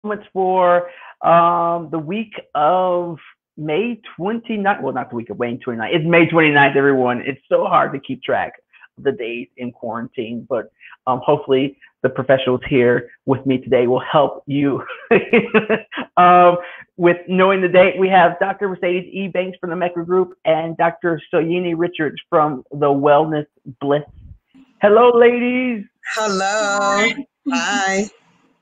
Moments for the week of May 29th. Well, not the week of May 29th. It's May 29th, everyone. It's so hard to keep track of the days in quarantine, but hopefully the professionals here with me today will help you with knowing the date. We have Dr. Mercedes Ebanks from the MECCA Group and Dr. Soyini Richards from the Wellness Bliss. Hello, ladies. Hello. Hi.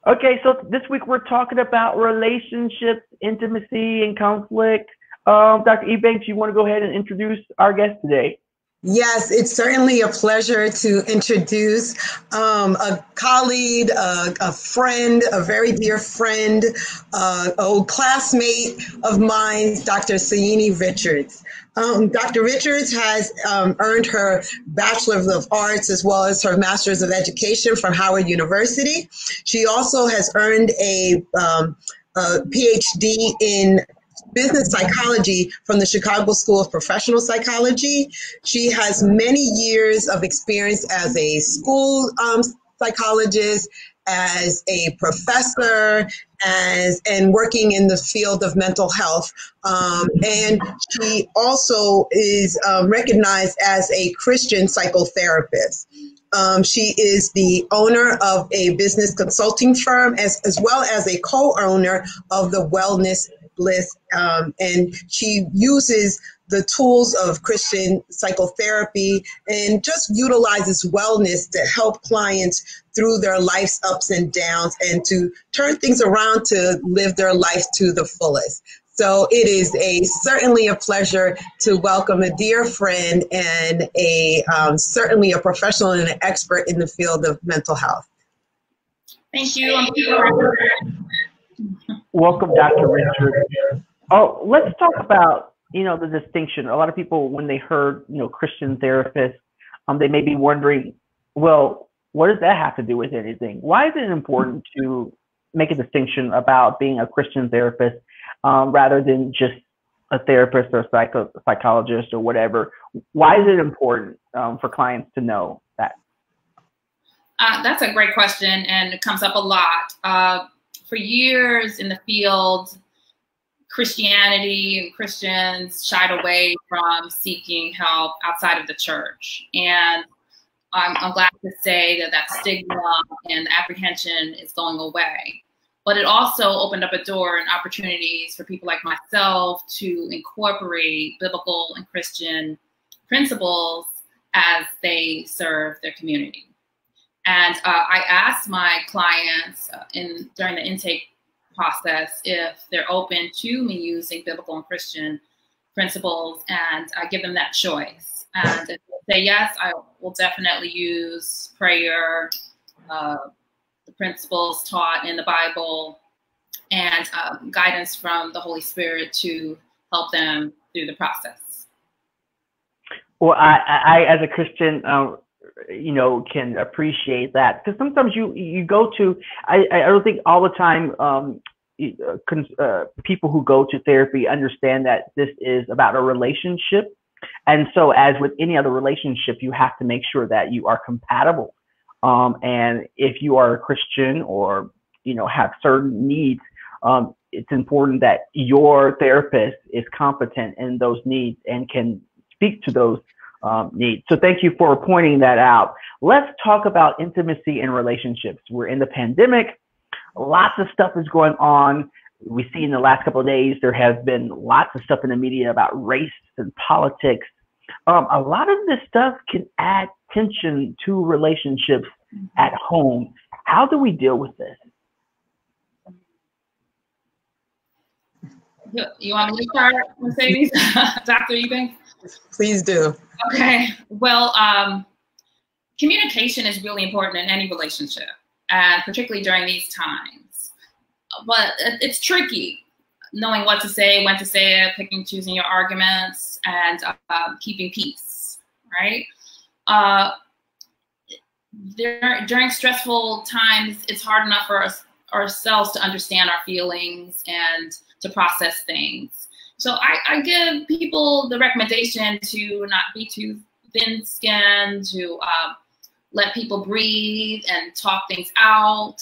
Okay, so this week we're talking about relationships, intimacy, and conflict. Dr. Ebanks, you want to go ahead and introduce our guest today? Yes, it's certainly a pleasure to introduce a colleague, a friend, a very dear friend, old classmate of mine, Dr. Soyini Richards. Dr. Richards has earned her Bachelor of Arts as well as her Master's of Education from Howard University. She also has earned a PhD in business psychology from the Chicago School of Professional Psychology. She has many years of experience as a school psychologist, as a professor, and working in the field of mental health. And she also is recognized as a Christian psychotherapist. She is the owner of a business consulting firm as well as a co-owner of the Wellness Bliss, and she uses the tools of Christian psychotherapy and just utilizes wellness to help clients through their life's ups and downs and to turn things around to live their life to the fullest. So it is certainly a pleasure to welcome a dear friend and certainly a professional and an expert in the field of mental health. Thank you. Welcome, Dr. Richards. Oh, let's talk about, the distinction. A lot of people, when they heard, Christian therapist, they may be wondering, well, what does that have to do with anything? Why is it important to make a distinction about being a Christian therapist rather than just a therapist or a psychologist or whatever? Why is it important for clients to know that? That's a great question, and it comes up a lot. For years in the field, Christianity and Christians shied away from seeking help outside of the church. And I'm glad to say that stigma and apprehension is going away. But it also opened up a door and opportunities for people like myself to incorporate biblical and Christian principles as they serve their community. And I asked my clients during the intake process if they're open to me using biblical and Christian principles, and I give them that choice. And if they say yes, I will definitely use prayer, the principles taught in the Bible, and guidance from the Holy Spirit to help them through the process. Well, I as a Christian, can appreciate that, because sometimes you go to, I don't think all the time people who go to therapy understand that this is about a relationship. And so as with any other relationship, you have to make sure that you are compatible. And if you are a Christian or, have certain needs, it's important that your therapist is competent in those needs and can speak to those needs. So thank you for pointing that out. Let's talk about intimacy and relationships. We're in the pandemic. Lots of stuff is going on. We see in the last couple of days, there has been lots of stuff in the media about race and politics. A lot of this stuff can add tension to relationships at home. How do we deal with this? You want me to start, Mercedes? Dr. Ebanks? Please do. Okay. Well, communication is really important in any relationship, and particularly during these times. But it's tricky knowing what to say, when to say it, picking, choosing your arguments, and keeping peace, right? During stressful times, it's hard enough for ourselves to understand our feelings and to process things. So I give people the recommendation to not be too thin-skinned, to let people breathe and talk things out.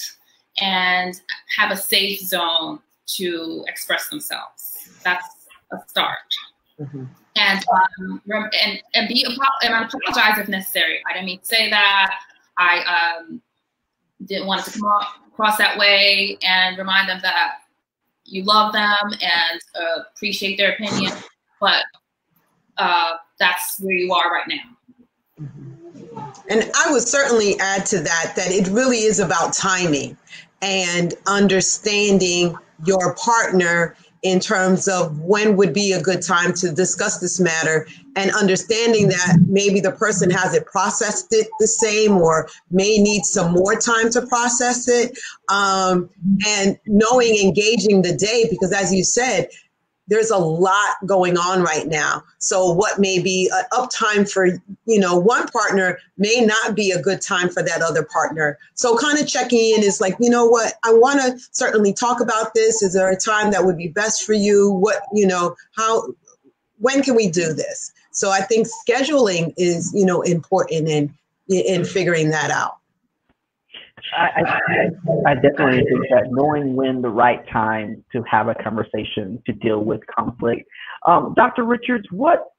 and have a safe zone to express themselves. That's a start. Mm-hmm. And apologize if necessary. I didn't mean to say that. I didn't want it to come across that way, and remind them that you love them and appreciate their opinion, but that's where you are right now. Mm-hmm. And I would certainly add to that it really is about timing and understanding your partner in terms of when would be a good time to discuss this matter, and understanding that maybe the person hasn't processed it the same or may need some more time to process it, and knowing, engaging the day, because as you said, there's a lot going on right now. So what may be an uptime for, one partner may not be a good time for that other partner. So kind of checking in is like, you know what, I want to certainly talk about this. Is there a time that would be best for you? What, when can we do this? So I think scheduling is, important in figuring that out. I definitely think that knowing when the right time to have a conversation to deal with conflict. Dr. Richards, what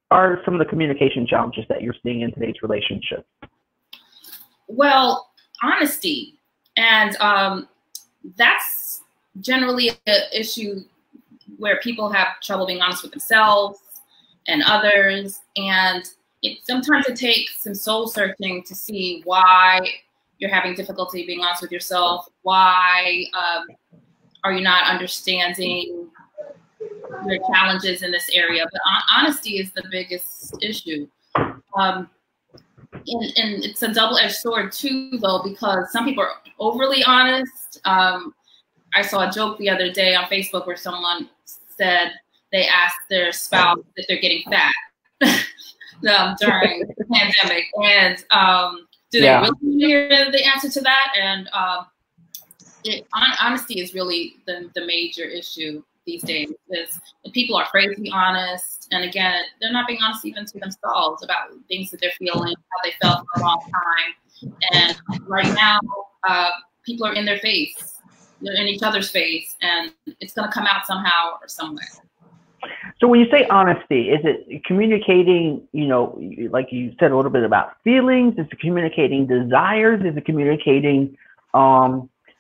are some of the communication challenges that you're seeing in today's relationship? Well, honesty. And that's generally an issue where people have trouble being honest with themselves and others. And sometimes it takes some soul searching to see why you're having difficulty being honest with yourself. Why are you not understanding your challenges in this area? But honesty is the biggest issue. And it's a double-edged sword too, though, because some people are overly honest. I saw a joke the other day on Facebook where someone said they asked their spouse if they're getting fat during the pandemic. And do they really hear the answer to that? And honesty is really the major issue these days, because people are afraid to be honest. And again, they're not being honest even to themselves about things that they're feeling, how they felt for a long time. And right now, people are in their face, they're in each other's face, and it's going to come out somehow or somewhere. So when you say honesty, is it communicating, like you said a little bit about feelings? Is it communicating desires? Is it communicating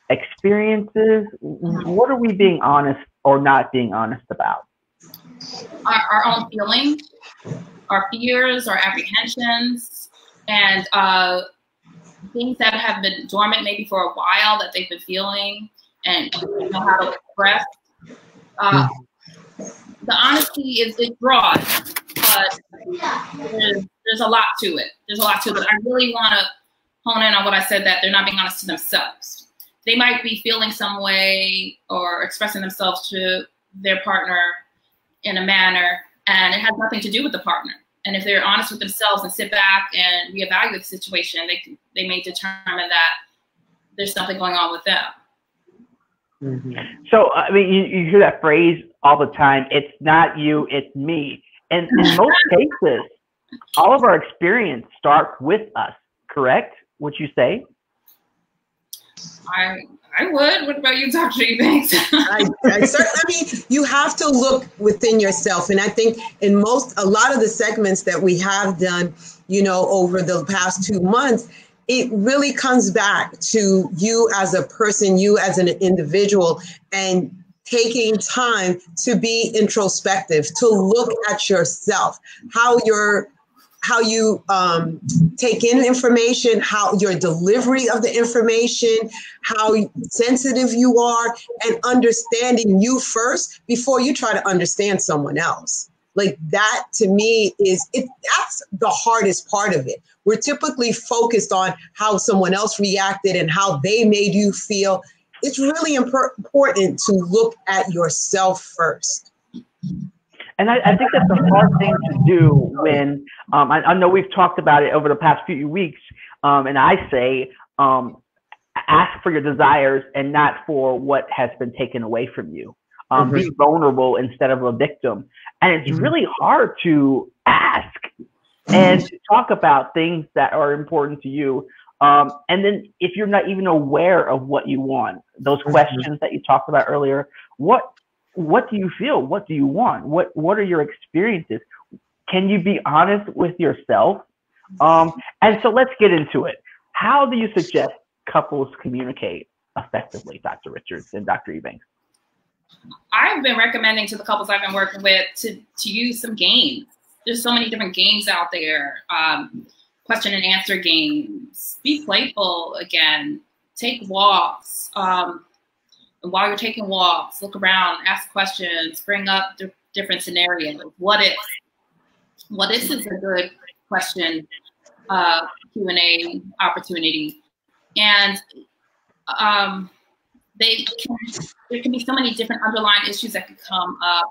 experiences? What are we being honest or not being honest about? Our own feelings, our fears, our apprehensions, and things that have been dormant maybe for a while that they've been feeling and don't know how to express. The honesty is broad, but there's a lot to it. There's a lot to it. I really want to hone in on what I said, that they're not being honest to themselves. They might be feeling some way or expressing themselves to their partner in a manner, and it has nothing to do with the partner. And if they're honest with themselves and sit back and reevaluate the situation, they may determine that there's something going on with them. Mm-hmm. So, I mean, you hear that phrase all the time, it's not you, it's me. And in most cases, all of our experience starts with us, correct? Would you say? I would. What about you, Dr. Ebanks? I mean, you have to look within yourself. And I think in a lot of the segments that we have done, over the past 2 months, it really comes back to you as a person, you as an individual, and taking time to be introspective, to look at yourself, how you take in information, how your delivery of the information, how sensitive you are, and understanding you first before you try to understand someone else. Like that, to me, that's the hardest part of it. We're typically focused on how someone else reacted and how they made you feel. It's really important to look at yourself first. And I think that's a hard thing to do when, I know we've talked about it over the past few weeks, and I say, ask for your desires and not for what has been taken away from you. Be vulnerable instead of a victim. And it's really hard to ask and to talk about things that are important to you And then if you're not even aware of what you want, those questions that you talked about earlier, what do you feel? What do you want? What are your experiences? Can you be honest with yourself? And so let's get into it. How do you suggest couples communicate effectively, Dr. Richards and Dr. Ebanks? I've been recommending to the couples I've been working with to use some games. There's so many different games out there. Question and answer games. Be playful again. Take walks. And while you're taking walks, look around, ask questions, bring up different scenarios. What if? What if is a good question, Q&A opportunity. And there can be so many different underlying issues that could come up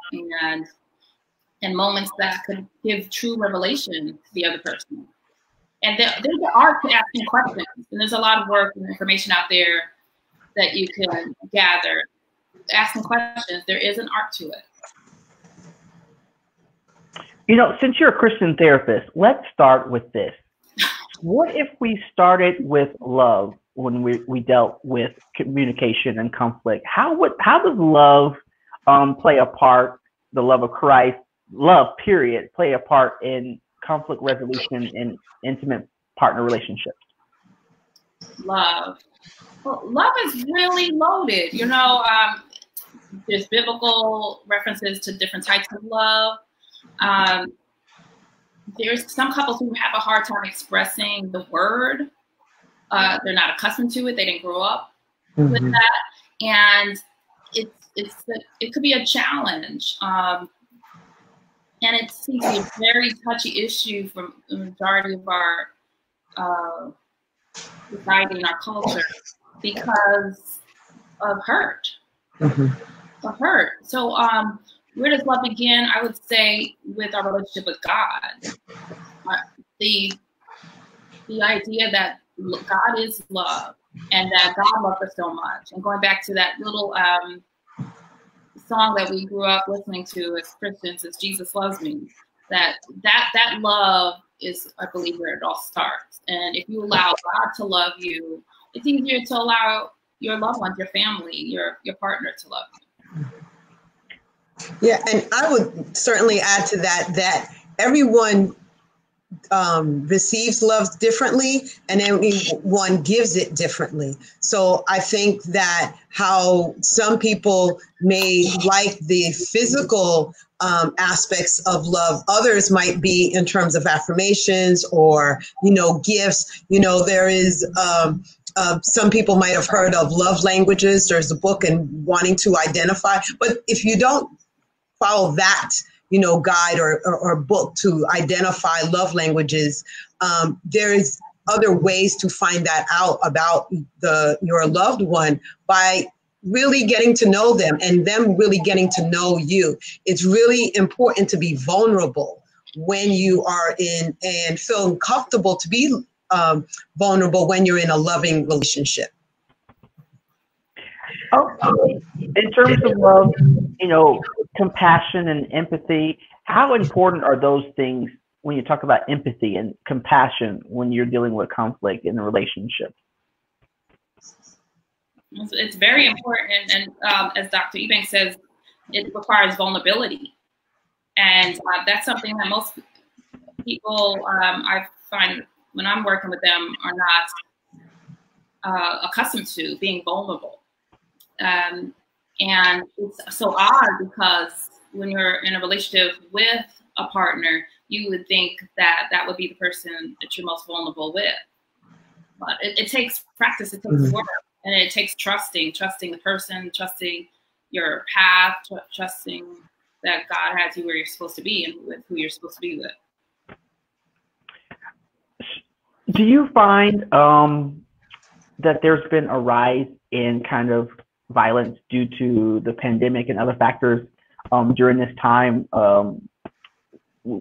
and moments that could give true revelation to the other person. And there's an art to asking questions. And there's a lot of work and information out there that you can gather. Asking questions, there is an art to it. You know, since you're a Christian therapist, let's start with this. What if we started with love when we dealt with communication and conflict? How does love play a part, the love of Christ, love, period, play a part in conflict resolution in intimate partner relationships? Love. Well, love is really loaded. You know, there's biblical references to different types of love. There's some couples who have a hard time expressing the word. They're not accustomed to it. They didn't grow up with that, and it could be a challenge. And it seems to be a very touchy issue for the majority of our society and our culture because of hurt. Of hurt. So where does love begin? I would say with our relationship with God. The idea that God is love and that God loved us so much. And going back to that little song that we grew up listening to as Christians, is Jesus Loves Me. That love is, I believe, where it all starts. And if you allow God to love you, it's easier to allow your loved ones, your family, your partner to love you. Yeah, and I would certainly add to that everyone receives love differently and everyone gives it differently. So I think that how some people may like the physical aspects of love, others might be in terms of affirmations or, gifts. There is some people might have heard of love languages. There's a book and wanting to identify. But if you don't follow that, guide or book to identify love languages, there is other ways to find that out about your loved one by really getting to know them and them really getting to know you. It's really important to be vulnerable when you are in and feel comfortable to be vulnerable when you're in a loving relationship. Okay. In terms of love, compassion and empathy, how important are those things when you talk about empathy and compassion when you're dealing with conflict in a relationship? It's very important. And as Dr. Ebanks says, it requires vulnerability. And that's something that most people, I find when I'm working with them, are not accustomed to being vulnerable. And it's so odd because when you're in a relationship with a partner, you would think that that would be the person that you're most vulnerable with. But it takes practice, it takes work, and it takes trusting the person, trusting your path, trusting that God has you where you're supposed to be and with who you're supposed to be with. Do you find that there's been a rise in kind of violence due to the pandemic and other factors during this time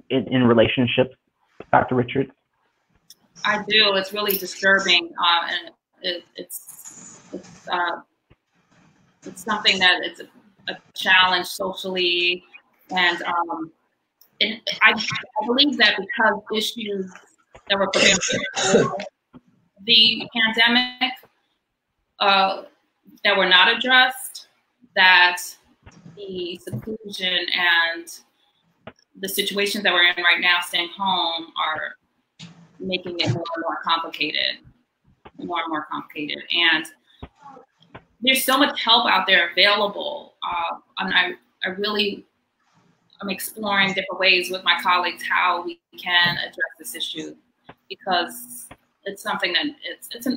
in relationships, Dr. Richards? I do. It's really disturbing, and it's something that it's a challenge socially, and I believe that because issues that were prevented, the pandemic that were not addressed, that the seclusion and the situations that we're in right now, staying home, are making it more and more complicated, And there's so much help out there available. And I'm exploring different ways with my colleagues how we can address this issue, because it's something that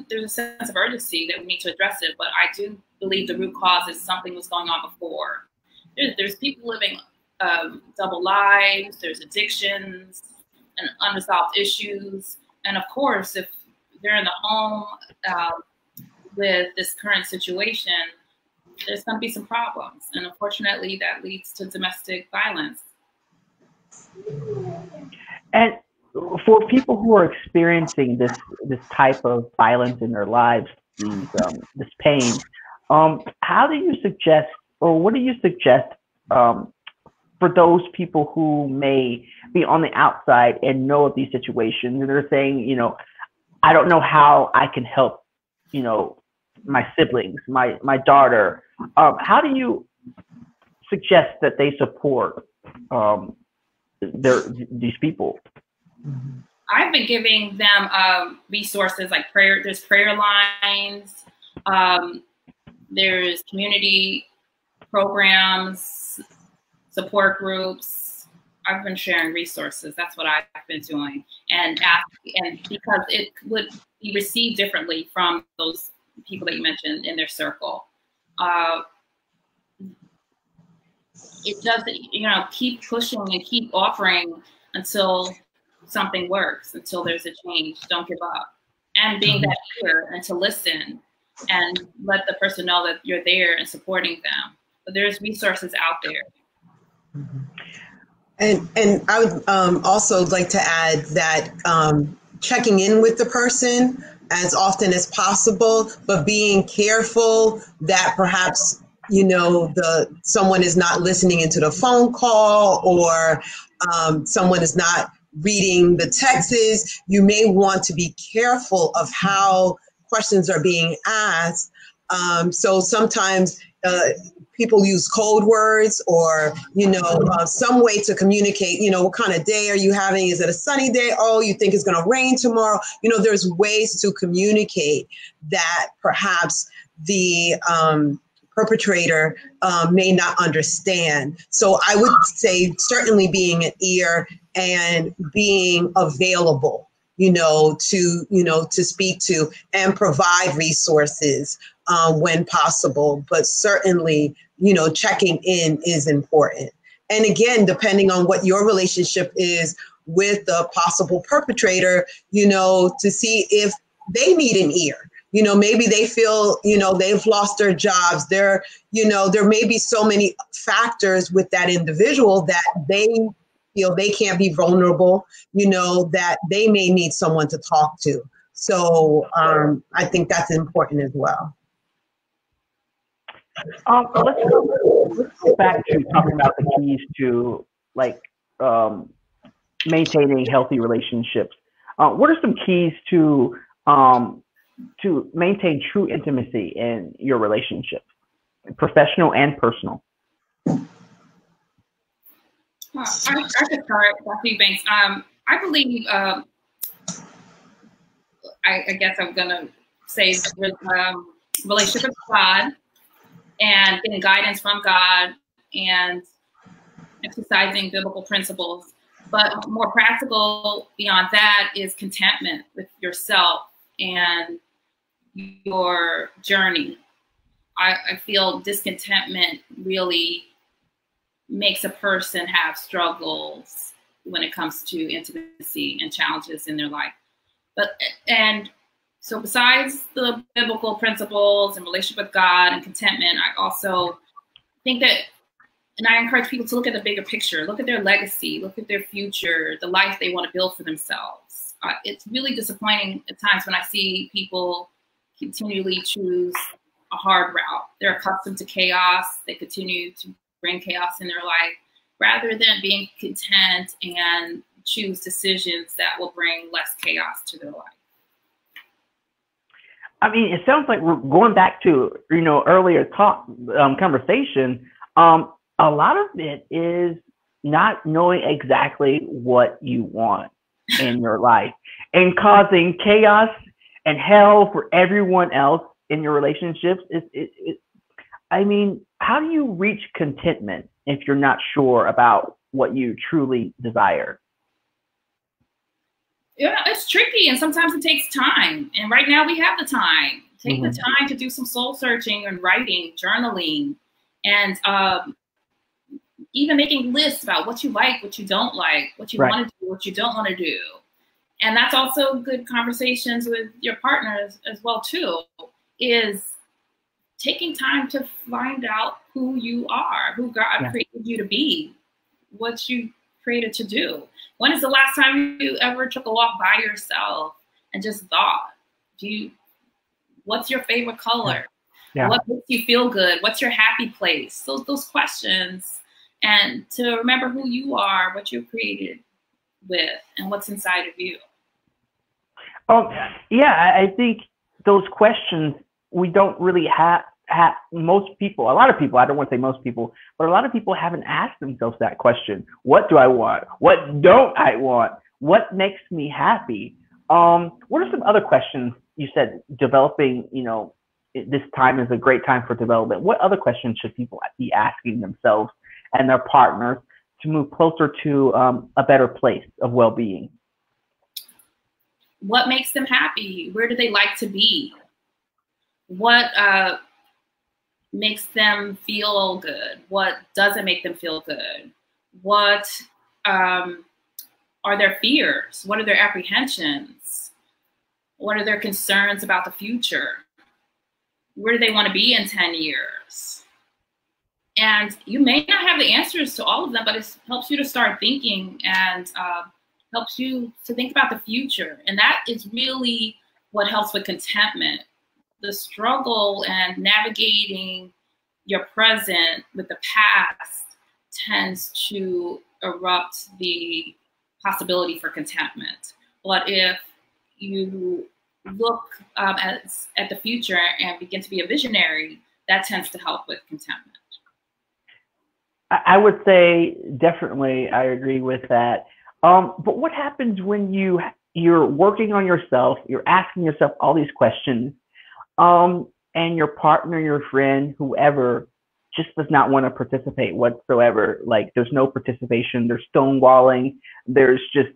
there's a sense of urgency that we need to address it. But I do believe the root cause is something was going on before. There's people living double lives, there's addictions and unresolved issues. And of course, if they're in the home with this current situation, there's going to be some problems. And unfortunately, that leads to domestic violence. And for people who are experiencing this type of violence in their lives, this pain, how do you suggest, or what do you suggest for those people who may be on the outside and know of these situations, and they're saying, you know, I don't know how I can help, you know, my siblings, my daughter. How do you suggest that they support these people? I've been giving them resources like prayer. There's prayer lines. There's community programs, support groups. I've been sharing resources. That's what I've been doing, and because it would be received differently from those people that you mentioned in their circle. It does, you know, keep pushing and keep offering until something works, until there's a change. Don't give up, and being that ear and to listen and let the person know that you're there and supporting them. But there's resources out there. And I would also like to add that checking in with the person as often as possible, but being careful that perhaps, you know, someone is not listening into the phone call, or someone is not reading the texts. You may want to be careful of how questions are being asked. So sometimes people use code words, or, you know, some way to communicate, you know, what kind of day are you having? Is it a sunny day? Oh, you think it's going to rain tomorrow? You know, there's ways to communicate that perhaps the perpetrator may not understand. So I would say certainly being an ear and being available, to speak to and provide resources when possible. But certainly, checking in is important. And again, depending on what your relationship is with the possible perpetrator, to see if they need an ear. Maybe they feel, they've lost their jobs. There may be so many factors with that individual that they feel they can't be vulnerable, that they may need someone to talk to. So I think that's important as well. Let's go back to talking about the keys to maintaining healthy relationships. What are some keys to maintain true intimacy in your relationship, professional and personal? I could start, Dr. Ebanks. I believe, I guess I'm going to say relationship with God and getting guidance from God and exercising biblical principles. But more practical beyond that is contentment with yourself and your journey. I feel discontentment really makes a person have struggles when it comes to intimacy and challenges in their life. And so besides the biblical principles and relationship with God and contentment, I also think that, and I encourage people to look at the bigger picture, look at their legacy, look at their future, the life they want to build for themselves. It's really disappointing at times when I see people continually choose a hard route. They're accustomed to chaos. They continue to bring chaos in their life rather than being content and choose decisions that will bring less chaos to their life. I mean, it sounds like we're going back to, earlier conversation. A lot of it is not knowing exactly what you want in your life and causing chaos and hell for everyone else in your relationships. I mean, how do you reach contentment if you're not sure about what you truly desire? Yeah, it's tricky, and sometimes it takes time. And right now we have the time. Take the time to do some soul searching and writing, journaling, and even making lists about what you like, what you don't like, what you want to do, what you don't want to do. And that's also good conversations with your partners as well too, is taking time to find out who you are, who God created you to be, what you created to do. When is the last time you ever took a walk by yourself and just thought, what's your favorite color? Yeah. What makes you feel good? What's your happy place? Those questions, and to remember who you are, what you're created with, and what's inside of you. Yeah, I think those questions, we don't really have most people, a lot of people, I don't want to say most people, but a lot of people haven't asked themselves that question. What do I want? What don't I want? What makes me happy? What are some other questions? You said developing, this time is a great time for development. What other questions should people be asking themselves and their partners to move closer to a better place of well-being? What makes them happy? Where do they like to be? What makes them feel good? What doesn't make them feel good? What are their fears? What are their apprehensions? What are their concerns about the future? Where do they want to be in 10 years? And you may not have the answers to all of them, but it helps you to start thinking and helps you to think about the future. And that is really what helps with contentment. The struggle and navigating your present with the past tends to erupt the possibility for contentment. But if you look at the future and begin to be a visionary, that tends to help with contentment. I would say definitely I agree with that. But what happens when you're working on yourself, you're asking yourself all these questions, and your partner, your friend, whoever, just does not want to participate whatsoever? Like, there's no participation, there's stonewalling, there's just,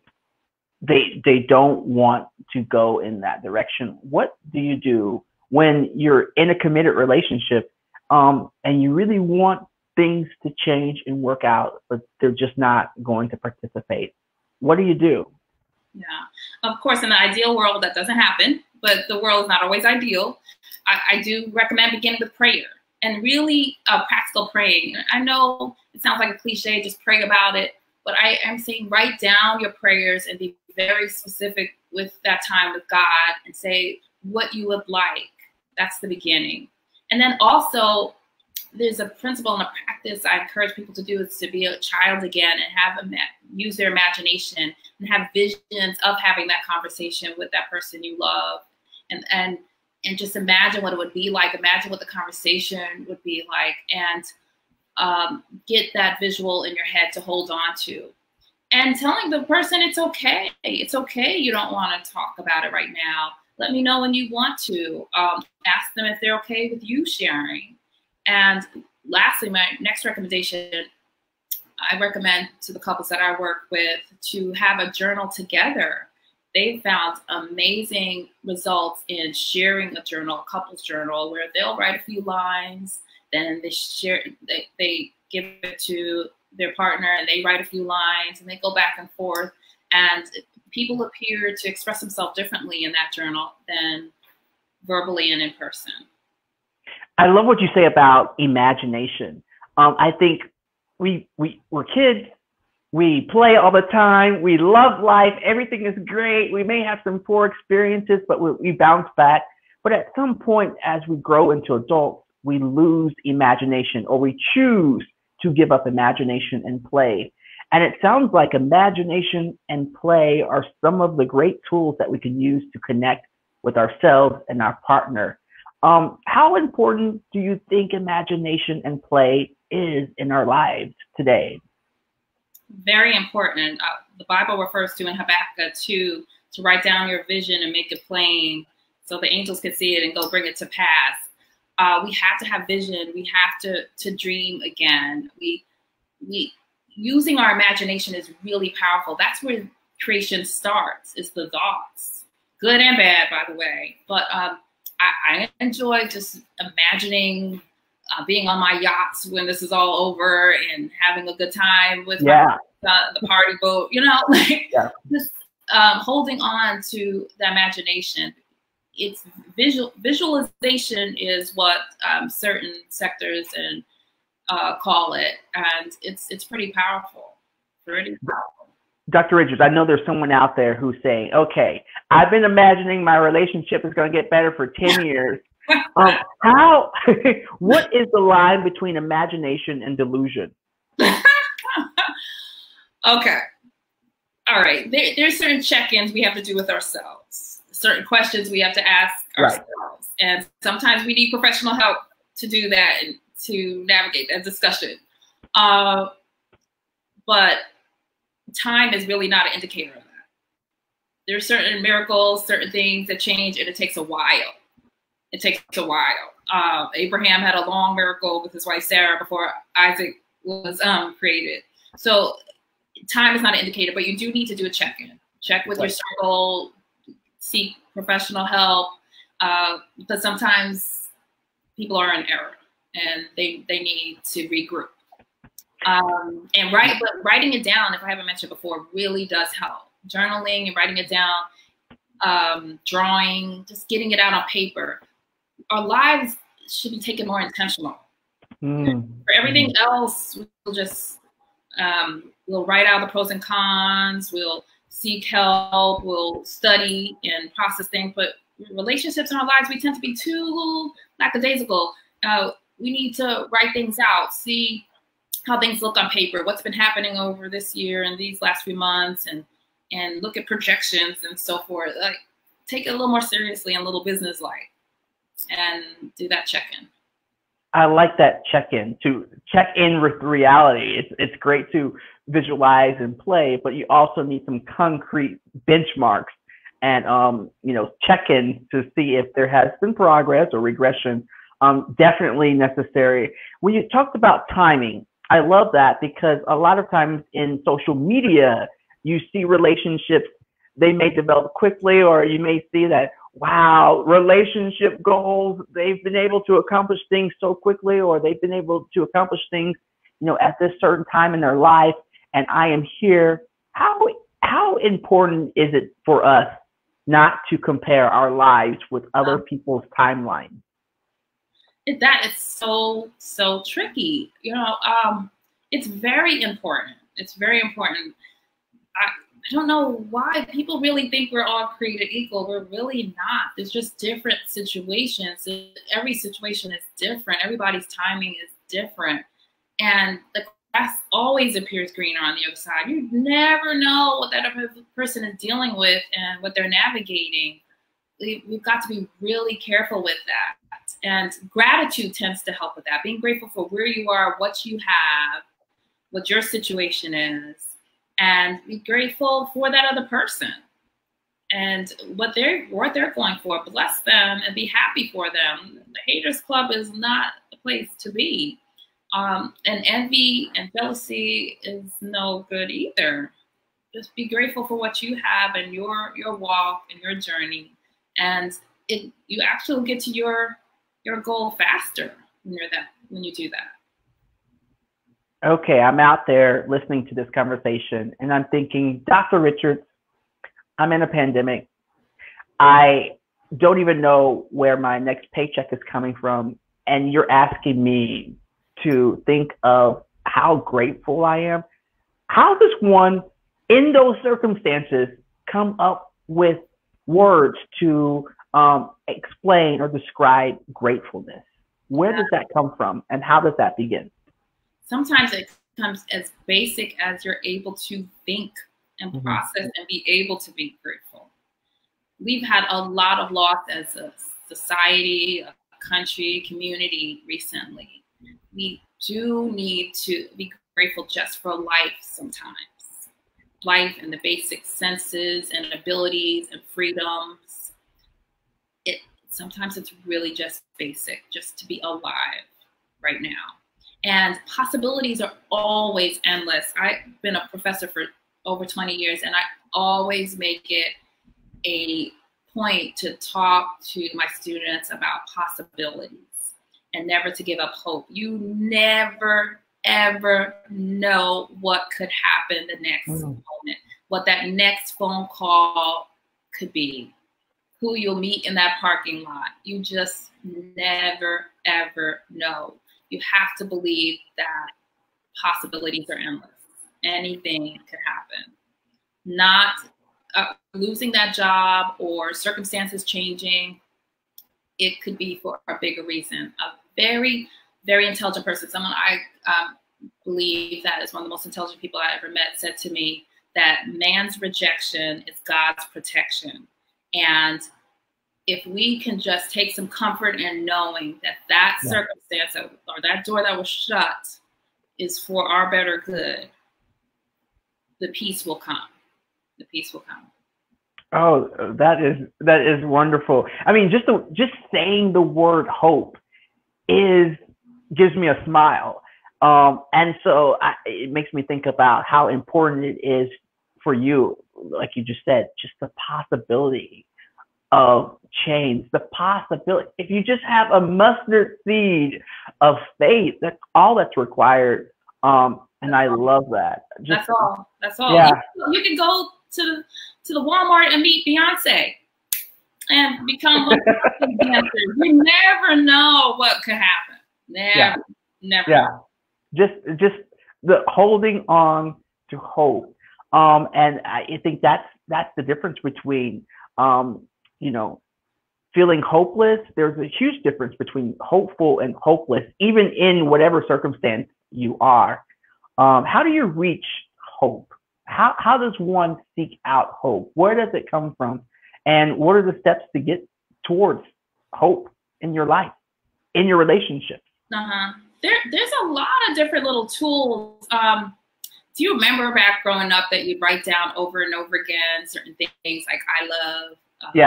they don't want to go in that direction. What do you do when you're in a committed relationship, and you really want things to change and work out, but they're just not going to participate? What do you do? Yeah, of course, in the ideal world, that doesn't happen, but the world is not always ideal. I do recommend beginning with prayer and really practical praying. I know it sounds like a cliche, just pray about it, but I am saying write down your prayers and be very specific with that time with God and say what you would like. That's the beginning. And then also, there's a principle and a practice I encourage people to do, is to be a child again and use their imagination and have visions of having that conversation with that person you love, and just imagine what it would be like. Imagine what the conversation would be like, and get that visual in your head to hold on to. And telling the person it's okay. It's okay you don't want to talk about it right now. Let me know when you want to. Ask them if they're okay with you sharing. And lastly, my next recommendation, I recommend to the couples that I work with to have a journal together. They found amazing results in sharing a journal, a couples journal, where they'll write a few lines, then they give it to their partner and they write a few lines and they go back and forth. And people appear to express themselves differently in that journal than verbally and in person. I love what you say about imagination. I think we're kids. We play all the time. We love life. Everything is great. We may have some poor experiences, but we bounce back. But at some point, as we grow into adults, we lose imagination, or we choose to give up imagination and play. And it sounds like imagination and play are some of the great tools that we can use to connect with ourselves and our partner. How important do you think imagination and play is in our lives today? Very important. The Bible refers to in Habakkuk 2 to write down your vision and make it plain so the angels can see it and go bring it to pass. We have to have vision. We have to dream again. We using our imagination is really powerful. That's where creation starts. It's the thoughts, good and bad, by the way. But I enjoy just imagining being on my yachts when this is all over and having a good time with the party boat, just holding on to the imagination. It's visualization is what certain sectors and call it, and it's pretty powerful. Pretty powerful. Dr. Richards, I know there's someone out there who's saying, okay, I've been imagining my relationship is going to get better for 10 years. What is the line between imagination and delusion? Okay. All right. There's certain check-ins we have to do with ourselves, certain questions we have to ask ourselves. Right. And sometimes we need professional help to do that and to navigate that discussion. But time is really not an indicator of that. There are certain miracles, certain things that change, and it takes a while. It takes a while. Abraham had a long miracle with his wife Sarah before Isaac was created. So time is not an indicator, but you do need to do a check-in. Check with your circle, seek professional help, because sometimes people are in error and they need to regroup. And writing it down, if I haven't mentioned before, really does help. Journaling and writing it down, drawing, just getting it out on paper. Our lives should be taken more intentional. For everything else, we'll just we'll write out the pros and cons. We'll seek help. We'll study and process things. But relationships in our lives, we tend to be too lackadaisical. We need to write things out, see how things look on paper, what's been happening over this year and these last few months, and look at projections and so forth. Like, take it a little more seriously and a little business-like, and do that check-in. I like that check-in, to check in with reality. It's great to visualize and play, but you also need some concrete benchmarks and check-in to see if there has been progress or regression. Definitely necessary. When you talked about timing, I love that, because a lot of times in social media, you see relationships, they may develop quickly, or you may see that, wow, relationship goals, they've been able to accomplish things so quickly, or they've been able to accomplish things, at this certain time in their life, and I am here. How important is it for us not to compare our lives with other people's timelines? That is so tricky. It's very important. It's very important. I don't know why people really think we're all created equal. We're really not. There's just different situations. Every situation is different. Everybody's timing is different. And the grass always appears greener on the other side. You never know what that other person is dealing with and what they're navigating. We've got to be really careful with that. And gratitude tends to help with that. Being grateful for where you are, what you have, what your situation is, and be grateful for that other person and what they're going for. Bless them and be happy for them. The haters club is not the place to be. And envy and jealousy is no good either. Just be grateful for what you have and your walk and your journey, and you actually get to your goal faster when you do that. Okay, I'm out there listening to this conversation and I'm thinking, Dr. Richards, I'm in a pandemic. I don't even know where my next paycheck is coming from. And you're asking me to think of how grateful I am. How does one, in those circumstances, come up with words to explain or describe gratefulness? Where does that come from, and how does that begin? Sometimes it comes as basic as you're able to think and process and be able to be grateful. we've had a lot of loss as a society, a country, community recently. We do need to be grateful just for life sometimes. Life and the basic senses and abilities and freedoms. Sometimes it's really just basic, just to be alive right now. And possibilities are always endless. I've been a professor for over 20 years, and I always make it a point to talk to my students about possibilities and never to give up hope. You never, ever know what could happen the next moment, what that next phone call could be, who you'll meet in that parking lot. You just never, ever know. You have to believe that possibilities are endless. Anything could happen. Not losing that job or circumstances changing. It could be for a bigger reason. A very, very intelligent person, someone I believe that is one of the most intelligent people I ever met, said to me that man's rejection is God's protection. And if we can just take some comfort in knowing that that circumstance or that door that was shut is for our better good, the peace will come. The peace will come. Oh, that is wonderful. I mean, just saying the word hope gives me a smile. And so it makes me think about how important it is for you, like you just said, just the possibility of change, the possibility. If you just have a mustard seed of faith, that's all that's required. And I love that. That's all. That's all. Yeah. You can go to the Walmart and meet Beyonce and become a dancer. You never know what could happen. Never. Yeah. Just the holding on to hope. And I think that's the difference between feeling hopeless. There's a huge difference between hopeful and hopeless, even in whatever circumstance you are. How do you reach hope? How does one seek out hope? Where does it come from? And what are the steps to get towards hope in your life, in your relationships? There's a lot of different little tools. Do you remember back growing up that you'd write down over and over again certain things like I love Bobby,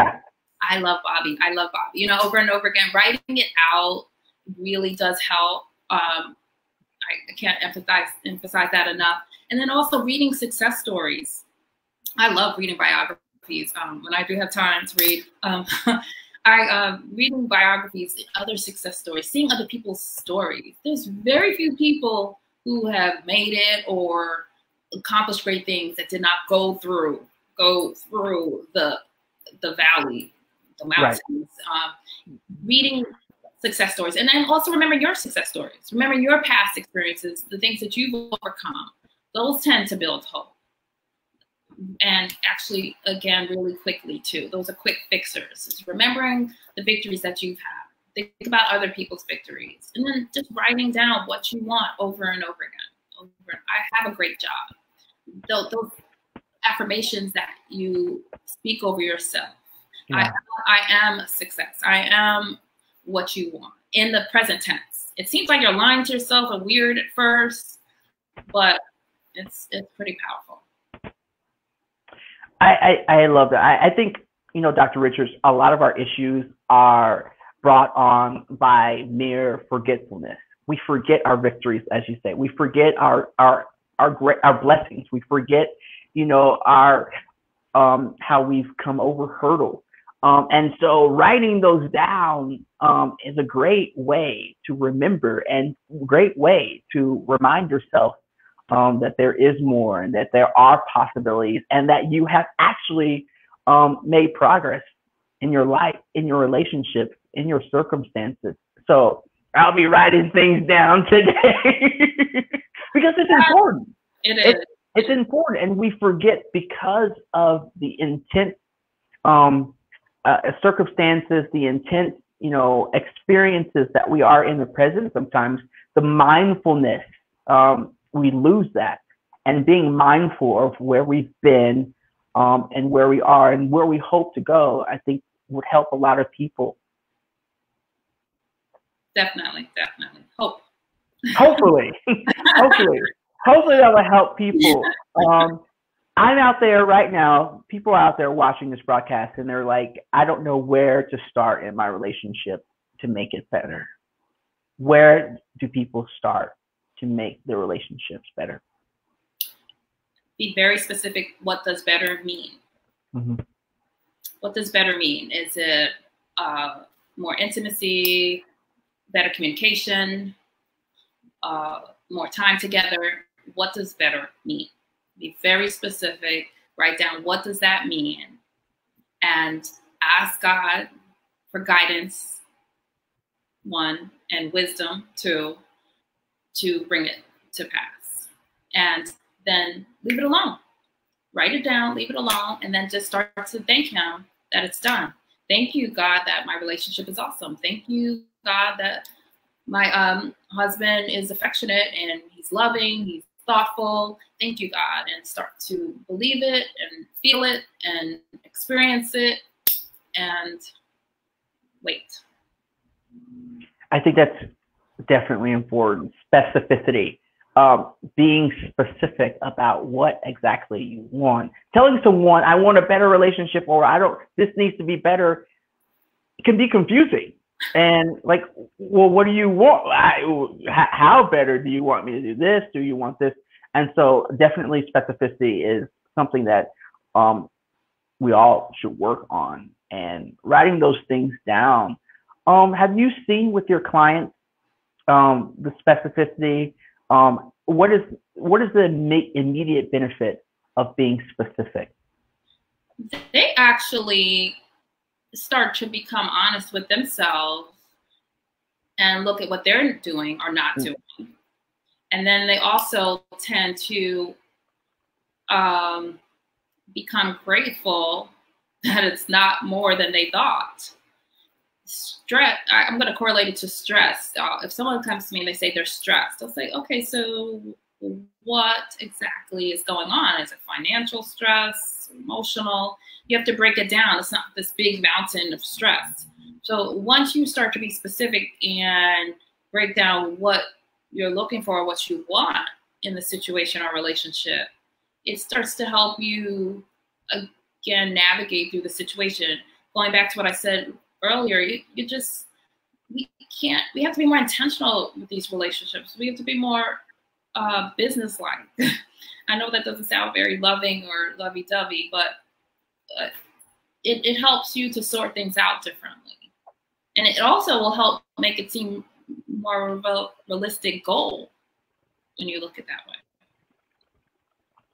I love Bobby, over and over again. Writing it out really does help. I can't emphasize that enough. And then also reading success stories. I love reading biographies. When I do have time to read, reading biographies, other success stories, seeing other people's stories. There's very few people who have made it or accomplished great things that did not go through the valley, the mountains. Right. Reading success stories, and then also remembering your success stories, remembering your past experiences, the things that you've overcome. Those tend to build hope. And actually, again, really quickly too, those are quick fixers. It's remembering the victories that you've had. Think about other people's victories, and then just writing down what you want over and over again. I have a great job. Those affirmations that you speak over yourself. Yeah. I am a success. I am what you want in the present tense. It seems like you're lying to yourself and weird at first, but it's pretty powerful. I love that. I think, Dr. Richards, a lot of our issues are brought on by mere forgetfulness. We forget our victories, as you say. We forget our blessings. We forget, our how we've come over hurdles. And so writing those down is a great way to remember and great way to remind yourself that there is more and that there are possibilities and that you have actually made progress in your life, in your relationships, in your circumstances. So I'll be writing things down today because it's important. It is. It's important, and we forget because of the intense circumstances, the intense, experiences that we are in the present. Sometimes the mindfulness, we lose that, and being mindful of where we've been, and where we are and where we hope to go, I think would help a lot of people. Definitely, definitely. Hope. Hopefully, hopefully that will help people. I'm out there right now, people are out there watching this broadcast and they're like, I don't know where to start in my relationship to make it better. Where do people start to make their relationships better? Be very specific. What does better mean? Mm-hmm. What does better mean? Is it more intimacy, better communication, more time together? What does better mean? Be very specific. Write down what does that mean, and ask God for guidance, 1, and wisdom, 2, to bring it to pass. And then leave it alone. Write it down, leave it alone, and then just start to thank him that it's done. Thank you, God, that my relationship is awesome. Thank you, God, that my husband is affectionate and he's loving, he's thoughtful. Thank you, God, and start to believe it and feel it and experience it and wait. I think that's definitely important. Specificity. Being specific about what exactly you want. Telling someone, I want a better relationship, or this needs to be better, it can be confusing. And like, well, what do you want? How better do you want me to do this? Do you want this? And so definitely specificity is something that we all should work on, and writing those things down. Have you seen with your clients the specificity? What is the immediate benefit of being specific? They actually start to become honest with themselves and look at what they're doing or not doing. And then they also tend to become grateful that it's not more than they thought. Stress, I'm going to correlate it to stress. If someone comes to me and they say they're stressed, I'll say, okay, so what exactly is going on? Is it financial stress, emotional? You have to break it down. It's not this big mountain of stress. So once you start to be specific and break down what you're looking for, what you want in the situation or relationship, it starts to help you, again, navigate through the situation. Going back to what I said earlier, we have to be more intentional with these relationships. We have to be more business-like. I know that doesn't sound very loving or lovey-dovey, but it helps you to sort things out differently. And it also will help make it seem more of a realistic goal when you look at it that way.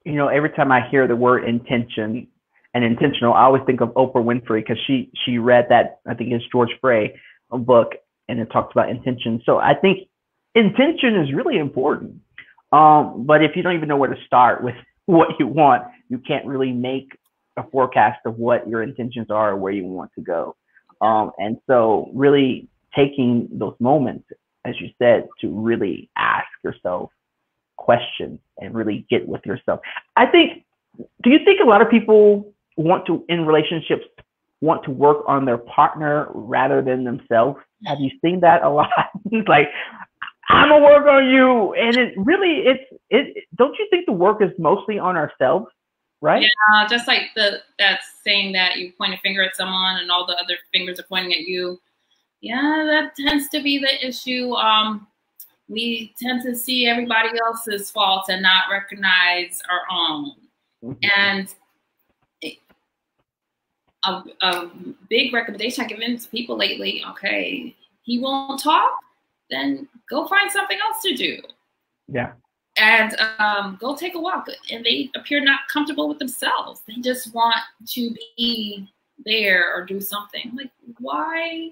You know, every time I hear the word intention and intentional, I always think of Oprah Winfrey, because she read that, I think it's George Bray book, and it talks about intention. So I think intention is really important. But if you don't even know where to start with what you want, you can't really make a forecast of what your intentions are or where you want to go. And so really taking those moments, as you said, to really ask yourself questions and really get with yourself. Do you think a lot of people in relationships want to work on their partner rather than themselves? Have you seen that a lot? Like, I'm gonna work on you, and don't you think the work is mostly on ourselves, right? Yeah, just like that saying that you point a finger at someone and all the other fingers are pointing at you. Yeah, that tends to be the issue. We tend to see everybody else's faults and not recognize our own. And a big recommendation I've given to people lately, okay, he won't talk, then go find something else to do. Yeah. And go take a walk. And they appear not comfortable with themselves. They just want to be there or do something. Like, why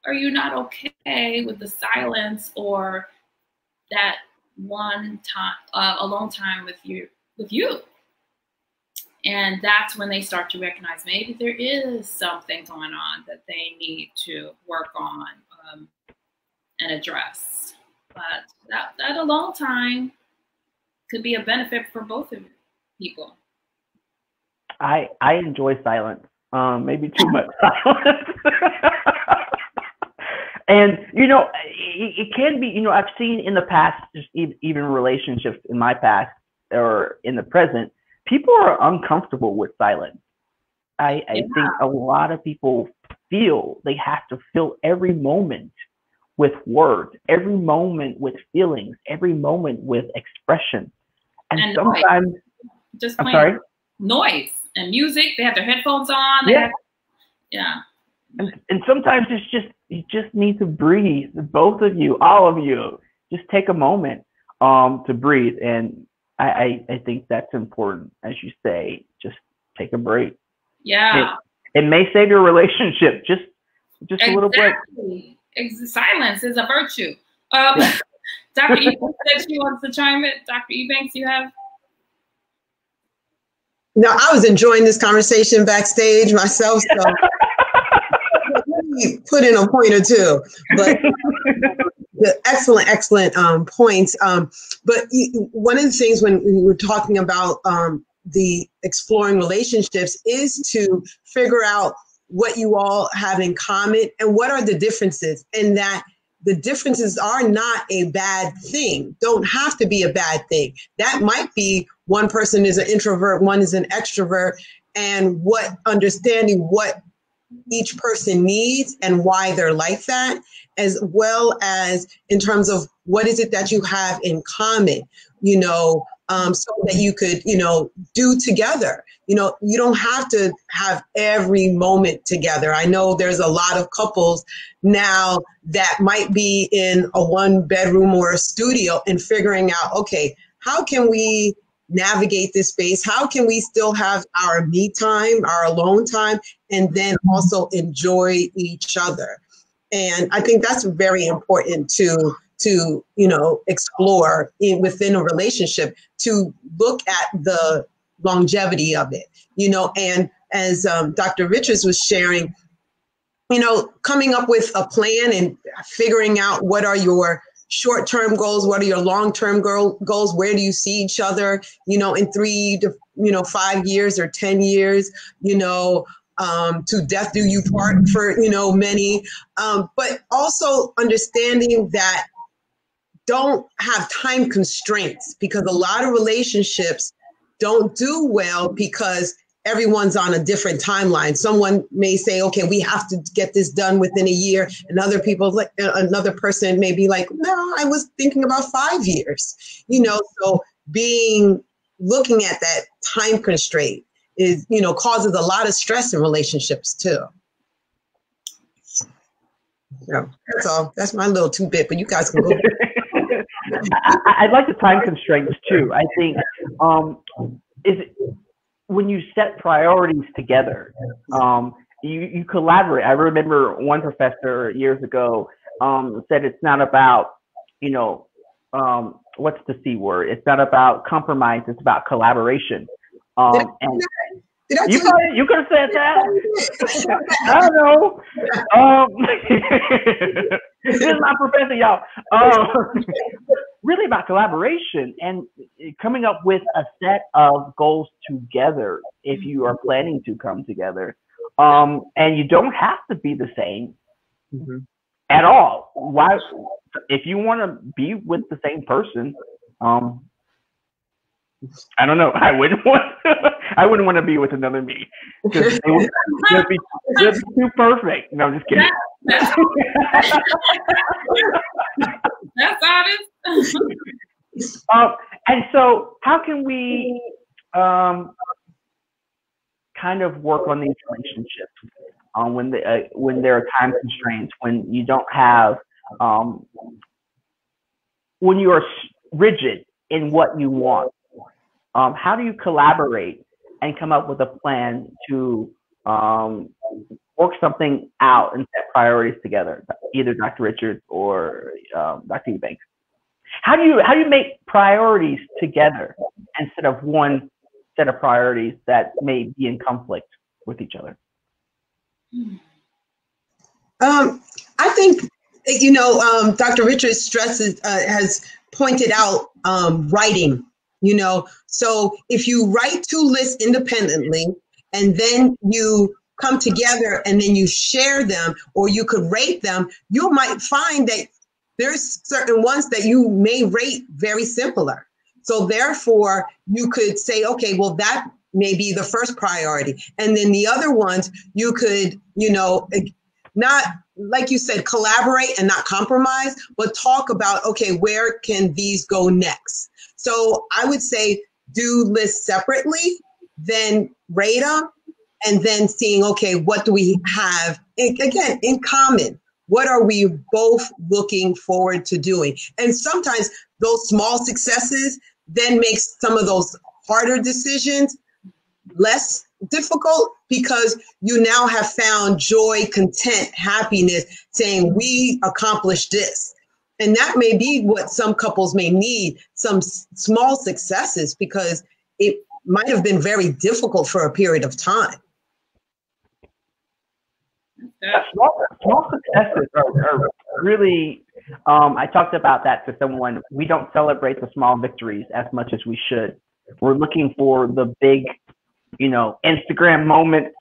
are you not okay with the silence or that one time, alone time with you? And that's when they start to recognize maybe there is something going on that they need to work on and address. But that alone time could be a benefit for both of people. I enjoy silence. Maybe too much silence. And it can be. I've seen in the past, just even relationships in my past or in the present, people are uncomfortable with silence. I think a lot of people feel they have to fill every moment with words, every moment with feelings, every moment with expression. And sometimes, noise. Just I'm sorry? Noise and music. They have their headphones on. Yeah. And sometimes it's just, you just need to breathe. Both of you, all of you, just take a moment to breathe. And I think that's important. As you say, just take a break. Yeah. It may save your relationship. Just a little break. Silence is a virtue. Dr. Ebanks said she wants to chime in. Dr. Ebanks, you have? No, I was enjoying this conversation backstage myself, so put in a point or two. But the excellent points. But one of the things when we were talking about the exploring relationships is to figure out what you all have in common and what are the differences, and that the differences are not a bad thing, don't have to be a bad thing. That might be one person is an introvert, one is an extrovert, and understanding what each person needs and why they're like that, as well as in terms of what is it that you have in common, so that you could, do together. You don't have to have every moment together. I know there's a lot of couples now that might be in a 1-bedroom or a studio and figuring out, okay, how can we navigate this space? How can we still have our me time, our alone time, and then also enjoy each other? And I think that's very important to explore within a relationship, to look at the longevity of it, and as Dr. Richards was sharing, coming up with a plan and figuring out what are your short-term goals, what are your long-term goals, where do you see each other, in 3 to 5 years or 10 years, to death do you part for, many, but also understanding that don't have time constraints, because a lot of relationships don't do well because everyone's on a different timeline. Someone may say, okay, we have to get this done within a year. And another person may be like, no, I was thinking about 5 years, so looking at that time constraint is, causes a lot of stress in relationships too. So that's all. That's my little 2-bit, but you guys can go. I like the time constraints too. I think when you set priorities together, you collaborate. I remember one professor years ago said it's not about, what's the C word? It's not about compromise. It's about collaboration. And you could have said that. I don't know. This is my professor, y'all. Really about collaboration and coming up with a set of goals together if you are planning to come together. And you don't have to be the same at all. Why? If you want to be with the same person, I don't know. I wouldn't want to be with another me, because it would just be too perfect. No, I'm just kidding. That's honest. And so, how can we kind of work on these relationships when there are time constraints, when you don't have, when you are rigid in what you want? How do you collaborate and come up with a plan to work something out and set priorities together, either Dr. Richards or Dr. Ebanks? How do you make priorities together instead of one set of priorities that may be in conflict with each other? I think, Dr. Richards stresses, has pointed out writing. So if you write 2 lists independently and then you come together and then you share them, or you could rate them, you might find that there's certain ones that you may rate very similar. So therefore, you could say, okay, well, that may be the first priority. And then the other ones, you could, not, like you said, collaborate and not compromise, but talk about, okay, where can these go next? So I would say do lists separately, then rate them, and then seeing, okay, what do we have, again, in common? What are we both looking forward to doing? And sometimes those small successes then makes some of those harder decisions less difficult, because you now have found joy, content, happiness, saying we accomplished this. And that may be what some couples may need, some small successes, because it might have been very difficult for a period of time. Small successes are really, I talked about that to someone. We don't celebrate the small victories as much as we should. We're looking for the big, Instagram moments,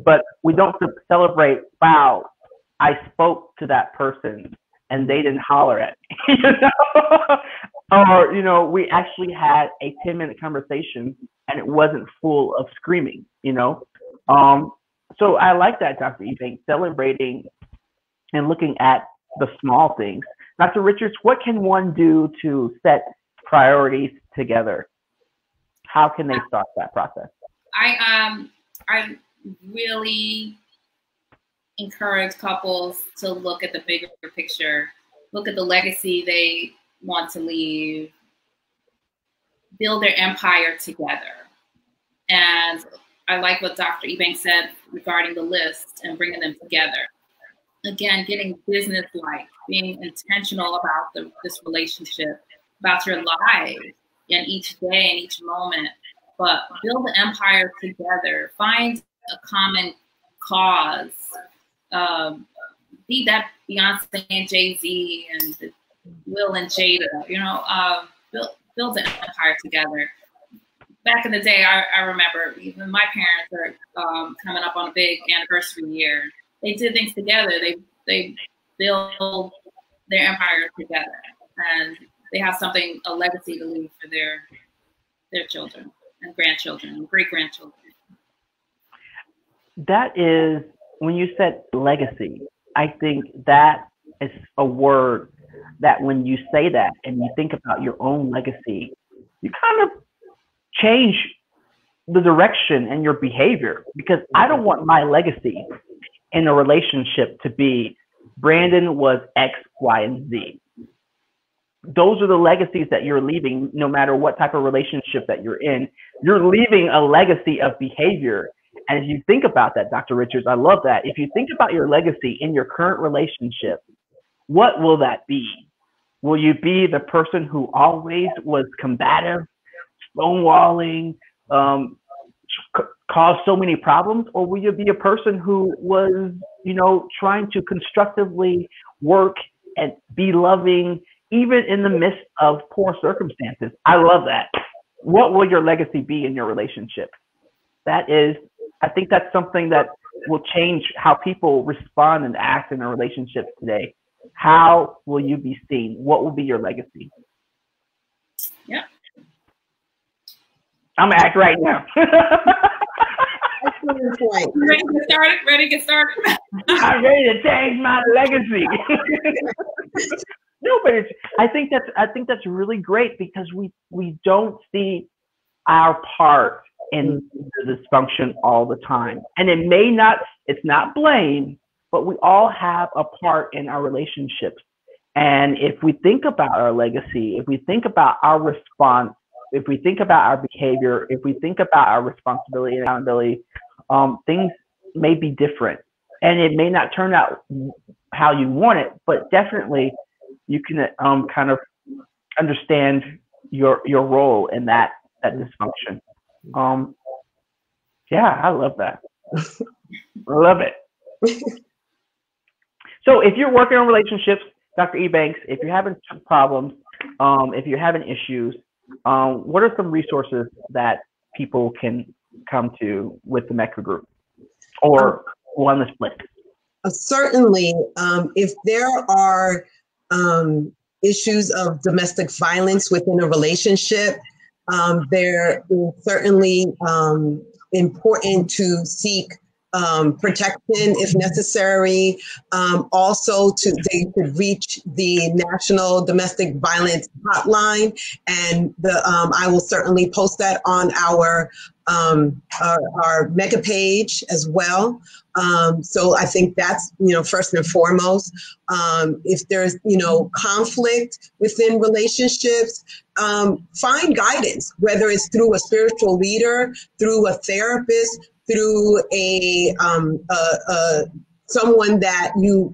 but we don't celebrate, wow, I spoke to that person and they didn't holler at me, or, we actually had a 10-minute conversation and it wasn't full of screaming, So I like that, Dr. Ebanks, celebrating and looking at the small things. Dr. Richards, what can one do to set priorities together? How can they start that process? I really encourage couples to look at the bigger picture, look at the legacy they want to leave, build their empire together. And I like what Dr. Ebanks said regarding the list and bringing them together. Again, getting business-like, being intentional about this relationship, about your life in each day and each moment, but build the empire together. Find a common cause. Be that Beyonce and Jay-Z and Will and Jada, build the empire together. Back in the day, I remember even my parents are coming up on a big anniversary year. They did things together. They build their empire together, and they have a legacy to leave for their children and grandchildren and great-grandchildren. That is, when you said legacy, I think that is a word that when you say that and you think about your own legacy, you kind of change the direction and your behavior, because I don't want my legacy in a relationship to be Brandon was X, Y, and Z. Those are the legacies that you're leaving, no matter what type of relationship that you're in. You're leaving a legacy of behavior. And if you think about that, Dr. Richards, I love that. If you think about your legacy in your current relationship, what will that be? Will you be the person who always was combative, stonewalling, caused so many problems? Or will you be a person who was, trying to constructively work and be loving, even in the midst of poor circumstances? I love that. What will your legacy be in your relationship? I think that's something that will change how people respond and act in a relationship today. How will you be seen? What will be your legacy? Yeah. I'm gonna act right now. Ready to get started? Ready to get started? I'm ready to change my legacy. No, but I think that's really great, because we don't see our part in the dysfunction all the time. And it's not blame, but we all have a part in our relationships. And if we think about our legacy, if we think about our response, if we think about our behavior, if we think about our responsibility and accountability, things may be different. And it may not turn out how you want it, but definitely you can kind of understand your role in that dysfunction. Yeah, I love that. I love it. So if you're working on relationships, Dr. Ebanks, if you're having problems, if you're having issues, what are some resources that people can come to with the MECCA Group or Wellness Bliss? Certainly, if there are issues of domestic violence within a relationship, there is certainly important to seek protection if necessary. Also, they could reach the National Domestic Violence Hotline, and I will certainly post that on our MECCA page as well. So I think that's, first and foremost. If there's, conflict within relationships, find guidance, whether it's through a spiritual leader, through a therapist, through someone that you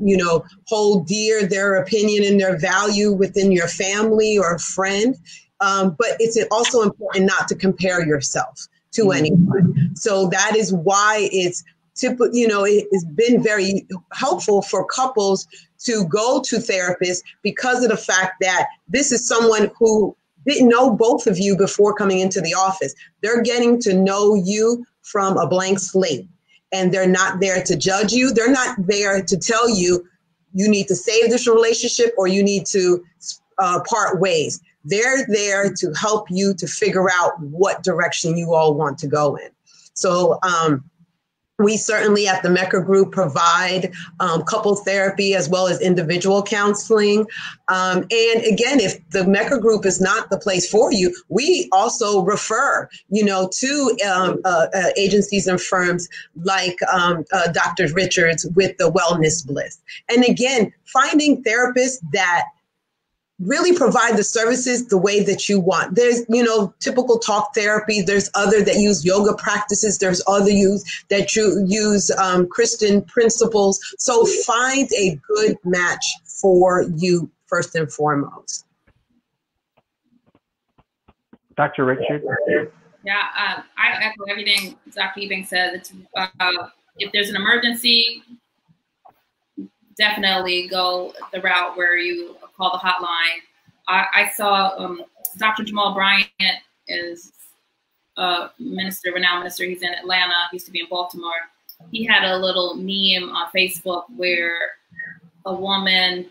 hold dear, their opinion and their value within your family or a friend. But it's also important not to compare yourself to anyone. So that is why it's it's been very helpful for couples to go to therapists, because of the fact that this is someone who didn't know both of you before coming into the office. They're getting to know you from a blank slate, and they're not there to judge you. They're not there to tell you you need to save this relationship or you need to part ways. They're there to help you to figure out what direction you all want to go in. So we certainly at the MECCA Group provide couples therapy as well as individual counseling. And again, if the MECCA Group is not the place for you, we also refer, to agencies and firms like Dr. Richards with the Wellness Bliss. And again, finding therapists that really provide the services the way that you want. There's, typical talk therapy. There's other that use yoga practices. There's other that use Christian principles. So find a good match for you first and foremost. Dr. Richards? Yeah, I echo everything Dr. Ebanks said. It's, if there's an emergency, definitely go the route where you call the hotline. I saw Dr. Jamal Bryant is a minister, renowned minister. He's in Atlanta. He used to be in Baltimore. He had a little meme on Facebook where a woman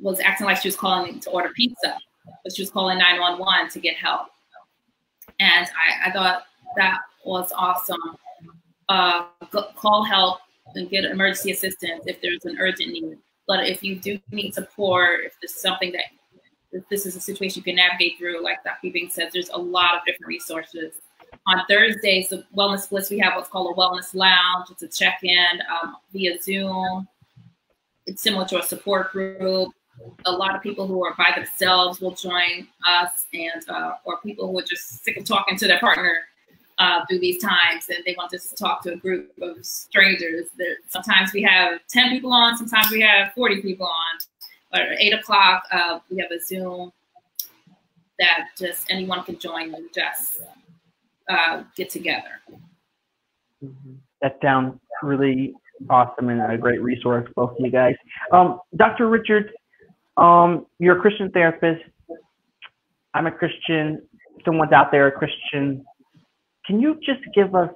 was acting like she was calling to order pizza, but she was calling 911 to get help. And I thought that was awesome. Call help and get emergency assistance if there's an urgent need. But if you do need support, if there's something that, if this is a situation you can navigate through, like Dr. Ebanks said, there's a lot of different resources. On Thursdays, the Wellness Bliss, we have what's called a Wellness Lounge. It's a check-in via Zoom. It's similar to a support group. A lot of people who are by themselves will join us, and or people who are just sick of talking to their partner through these times, and they want to talk to a group of strangers. Sometimes we have 10 people on, sometimes we have 40 people on. But at 8 o'clock, we have a Zoom that just anyone can join and just get together. That sounds really awesome and a great resource, both of you guys. Dr. Richards, you're a Christian therapist. I'm a Christian. Someone's out there, a Christian. Can you just give us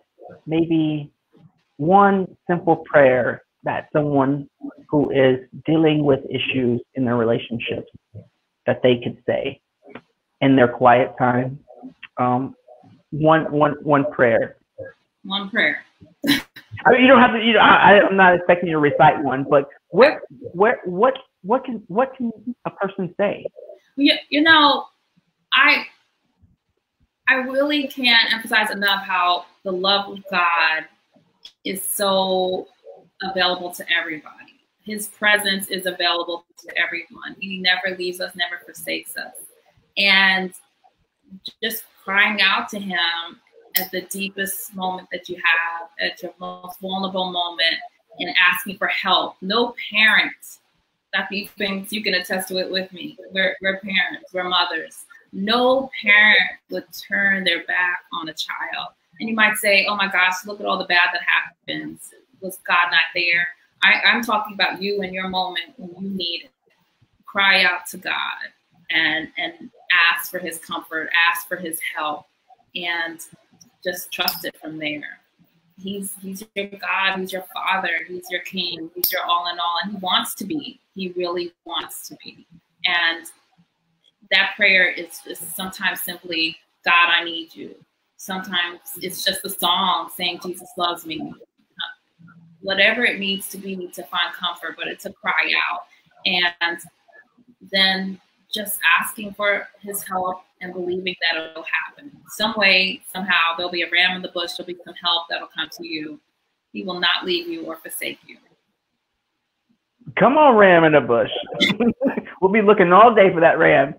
maybe one simple prayer that someone who is dealing with issues in their relationships that they could say in their quiet time? One prayer. One prayer. I mean, you don't have to. I'm not expecting you to recite one, but what can a person say? I really can't emphasize enough how the love of God is so available to everybody. His presence is available to everyone. He never leaves us, never forsakes us. And just crying out to him at the deepest moment that you have, at your most vulnerable moment, and asking for help. No parent, Dr. Ebanks, you can attest to it with me. We're parents, we're mothers. No parent would turn their back on a child. And you might say, oh my gosh, look at all the bad that happens. Was God not there? I'm talking about you and your moment when you need it. Cry out to God and ask for his comfort, ask for his help. And just trust it from there. He's your God, he's your Father, he's your King, he's your all in all, and he wants to be. He really wants to be. And that prayer is sometimes simply, God, I need you. Sometimes it's just a song saying Jesus loves me. Whatever it needs to be to find comfort, but it's a cry out. And then just asking for his help and believing that it'll happen. Some way, somehow, there'll be a ram in the bush, there'll be some help that'll come to you. He will not leave you or forsake you. Come on, ram in the bush. We'll be looking all day for that ram.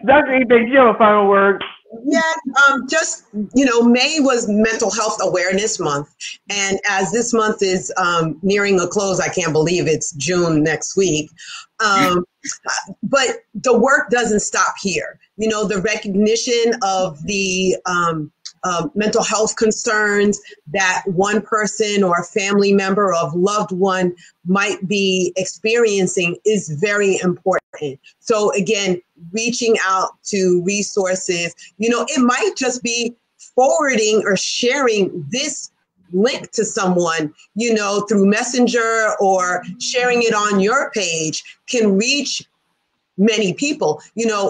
Dr. Ebanks, you have a final word? Yeah, just, May was Mental Health Awareness Month. And as this month is nearing a close, I can't believe it's June next week. But the work doesn't stop here. The recognition of the mental health concerns that one person or a family member of loved one might be experiencing is very important. So again, reaching out to resources, it might just be forwarding or sharing this link to someone, through Messenger, or sharing it on your page can reach many people.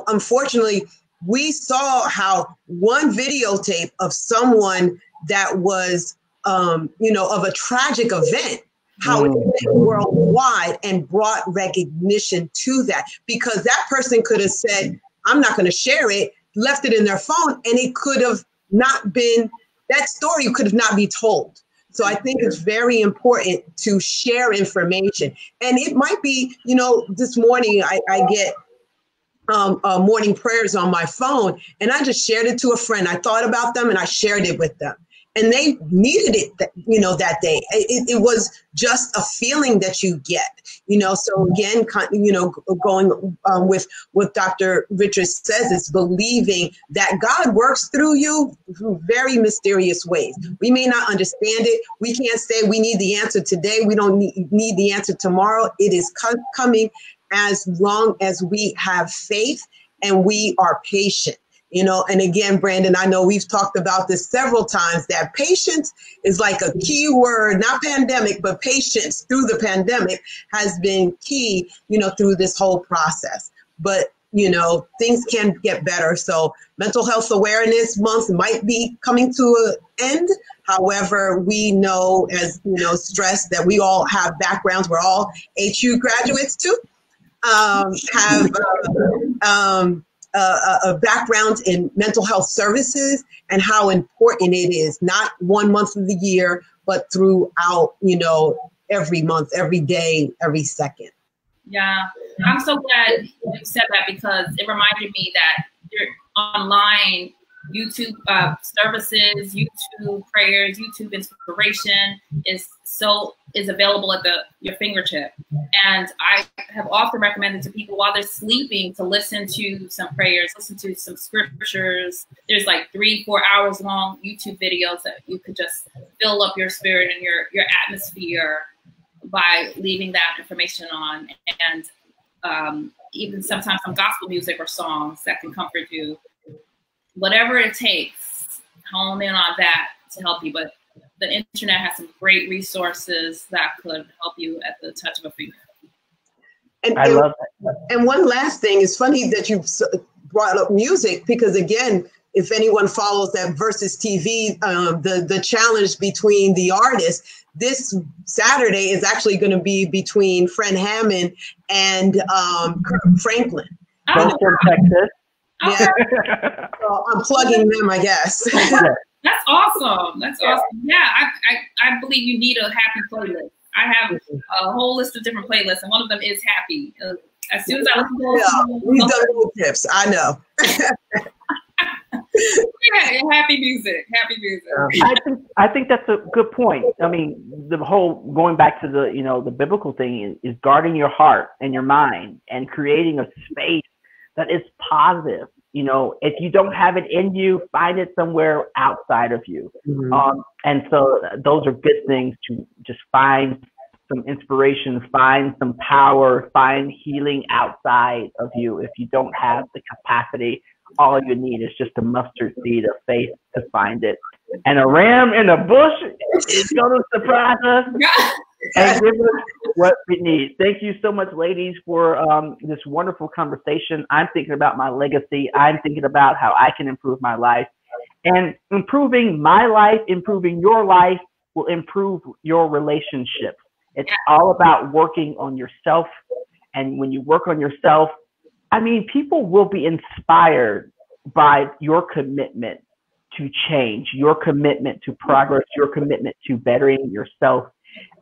Unfortunately, we saw how one videotape of someone that was, of a tragic event, how it went worldwide and brought recognition to that, because that person could have said, I'm not going to share it, left it in their phone, and it could have not been, that story could have not been told. So I think it's very important to share information. And it might be, this morning I get morning prayers on my phone, and I just shared it to a friend. I thought about them and I shared it with them, and they needed it, that day. It was just a feeling that you get, so again, going with what Dr. Richards says, is believing that God works through you through very mysterious ways. We may not understand it. We can't say we need the answer today. We don't need the answer tomorrow. It is coming as long as we have faith and we are patient. And again, Brandon, I know we've talked about this several times, that patience is like a key word, not pandemic, but patience through the pandemic has been key, through this whole process. But, things can get better. So Mental Health Awareness Month might be coming to an end. However, we know, as stressed, that we all have backgrounds. We're all HU graduates too, have a background in mental health services, and how important it is, not 1 month of the year, but throughout, every month, every day, every second. Yeah, I'm so glad you said that, because it reminded me that your online YouTube services, YouTube prayers, YouTube inspiration is available at your fingertip. And I have often recommended to people while they're sleeping to listen to some prayers, listen to some scriptures. There's like 3-4 hours long YouTube videos that you could just fill up your spirit and your atmosphere by leaving that information on. And even sometimes some gospel music or songs that can comfort you. Whatever it takes, hone in on that to help you. But the internet has some great resources that could help you at the touch of a finger. And, I love that. And one last thing, it's funny that you brought up music, because again, if anyone follows that Versus TV, the challenge between the artists, this Saturday is actually going to be between Fred Hammond and Kirk Franklin. Both from Texas. Yeah. So I'm plugging them, I guess. That's awesome. That's awesome. Yeah, I believe you need a happy playlist. I have a whole list of different playlists, and one of them is happy. As soon as I listen to we've done little tips. I know. Yeah, happy music. Happy music. I think that's a good point. I mean, the whole going back to the biblical thing is guarding your heart and your mind and creating a space that is positive. If you don't have it in you, find it somewhere outside of you. Mm-hmm. And so those are good things to just find some inspiration, find some power, find healing outside of you if you don't have the capacity all you need is just a mustard seed of faith to find it. And a ram in a bush is going to surprise us and give us what we need. Thank you so much, ladies, for this wonderful conversation. I'm thinking about my legacy. I'm thinking about how I can improve my life. And improving my life, improving your life will improve your relationship. It's all about working on yourself. And when you work on yourself, I mean, people will be inspired by your commitment to change, your commitment to progress, your commitment to bettering yourself.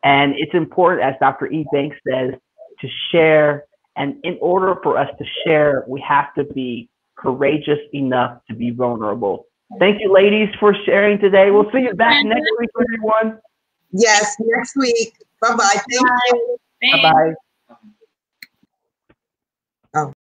And it's important, as Dr. Ebanks says, to share. And in order for us to share, we have to be courageous enough to be vulnerable. Thank you, ladies, for sharing today. We'll see you back next week, everyone. Yes, next week. Bye-bye. Thank you. Bye-bye.